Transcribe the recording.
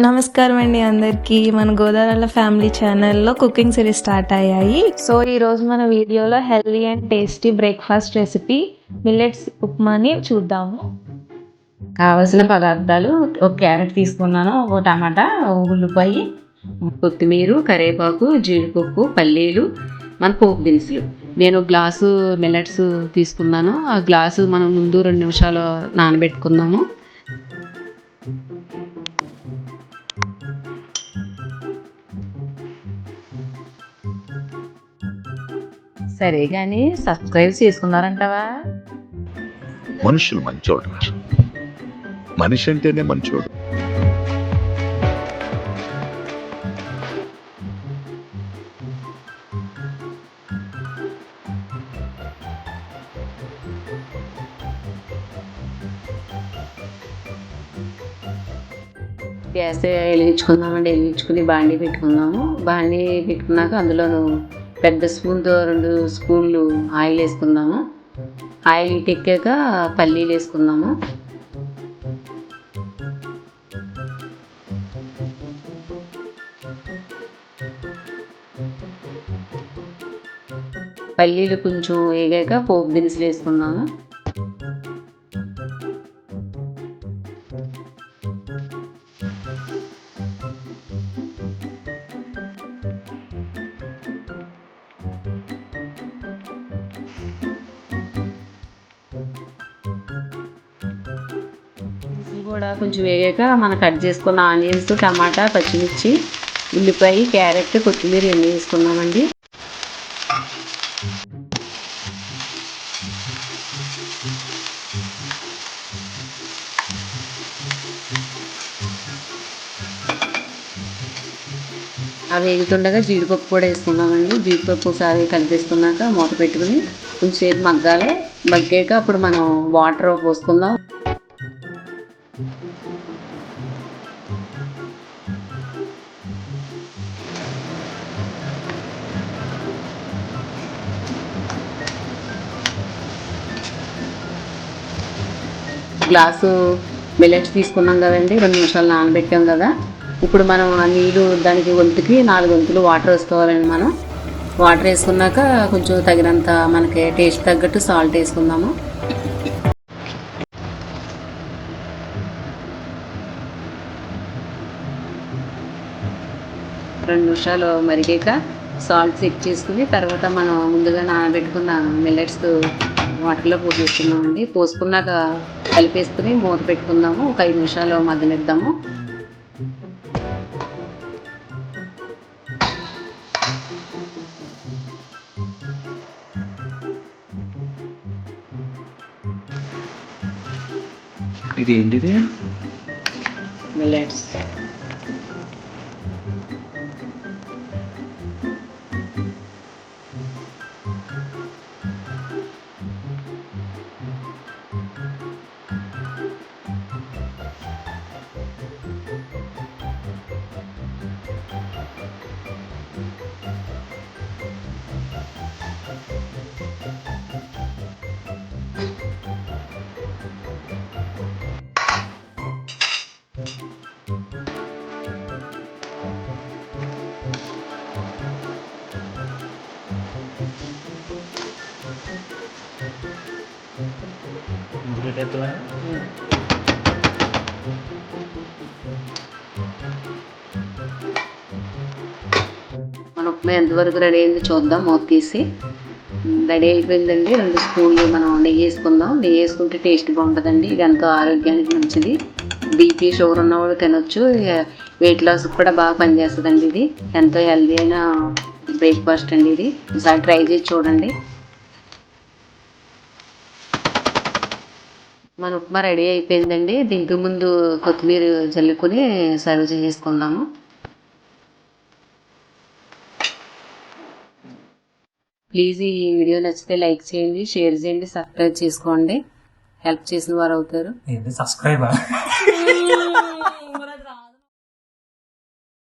నమస్కారం అండి అందరికీ. మన గోదావరి ఫ్యామిలీ ఛానల్లో కుకింగ్ సిరీస్ స్టార్ట్ అయ్యాయి. సో ఈరోజు మన వీడియోలో healthy and tasty breakfast recipe millets ఉప్మాని చూద్దాము. కావలసిన పదార్థాలు: ఒక క్యారెట్ తీసుకున్నాను, ఒక టమాటా, ఉల్లిపాయ, కొత్తిమీర, కరివేపాకు, జీడిపప్పు, పల్లీలు, మన పోపు దినుసులు. నేను గ్లాసు మిల్లెట్స్ తీసుకున్నాను. ఆ గ్లాసు మనం ముందు 2 నిమిషాలు నానబెట్టుకుందాము. సరే కానీ సబ్స్క్రైబ్ చేసుకున్నారంటావా? మనుషులు మంచోడు, మనిషి అంటేనే మంచోడు. గ్యాస్ వెలిగించుకుందామండి. వెలిగించుకుని బాండీ పెట్టుకుందాము. బాండీ పెట్టుకున్నాక అందులో పెద్ద స్పూన్తో 2 స్పూన్లు ఆయిల్ వేసుకుందాము. ఆయిల్ ఎక్కాక పల్లీలు వేసుకుందాము. పల్లీలు కొంచెం వేగాక పోపు దినుసులు వేసుకుందాము. కూడా కొంచెం వేగాక మనం కట్ చేసుకున్న ఆనియన్స్, టమాటా, పచ్చిమిర్చి, ఉల్లిపాయ, క్యారెట్, కొత్తిమీర ఇవన్నీ వేసుకున్నామండి. అవి వేగుతుండగా జీడిపప్పు కూడా వేసుకున్నామండి. జీడిపప్పు ఒకసారి కలిపేసుకున్నాక మూత పెట్టుకుని కొంచెం సేపు మగ్గాలి. మగ్గాక అప్పుడు మనం వాటర్ పోసుకుందాం. గ్లాసు మిల్లెట్స్ తీసుకున్నాం కదండి, 2 నిమిషాలు నానబెట్టాం కదా. ఇప్పుడు మనం ఆ నీళ్ళు దానికి వంతుకి 4 వంతులు వాటర్ వేసుకోవాలండి. మనం వాటర్ వేసుకున్నాక కొంచెం తగినంత మనకి టేస్ట్ తగ్గట్టు సాల్ట్ వేసుకుందాము. రెండు నిమిషాలు మరిగాక సాల్ట్ చెక్ చేసుకుని తర్వాత మనం ముందుగా నానబెట్టుకున్న మిల్లెట్స్ వాటర్లో పోసేసుకున్నామండి. పోసుకున్నాక కలిపేసుకుని మూత పెట్టుకుందాము. ఒక 5 నిమిషాలు మగ్గనిద్దాము. ఇది ఏంటిది? మిల్లెట్స్. మన ఉప్మా ఎంతవరకు రెడీ అయింది చూద్దాం. మూత తీసి రెడీ అయిపోయిందండి. 2 స్పూన్లు మనం నెయ్యి వేసుకుందాం. నెయ్యి వేసుకుంటే టేస్ట్ బాగుంటుందండి. ఇది ఎంతో ఆరోగ్యానికి మంచిది. బీపీ, షుగర్ ఉన్న వాళ్ళు తినొచ్చు. వెయిట్ లాస్ కూడా బాగా పనిచేస్తుందండి. ఇది ఎంతో హెల్దీ అయిన బ్రేక్ఫాస్ట్ అండి. ఇది ఒకసారి ట్రై చేసి చూడండి. మన ఉప్మా రెడీ అయిపోయిందండి. దీనికి ముందు కొత్తిమీర చల్లుకొని సర్వ్ చేసుకుందాము. ప్లీజ్ ఈ వీడియో నచ్చితే లైక్ చేయండి, షేర్ చేయండి, సబ్స్క్రైబ్ చేసుకోండి. హెల్ప్ చేసిన వారు అవుతారు. సబ్స్క్రైబ్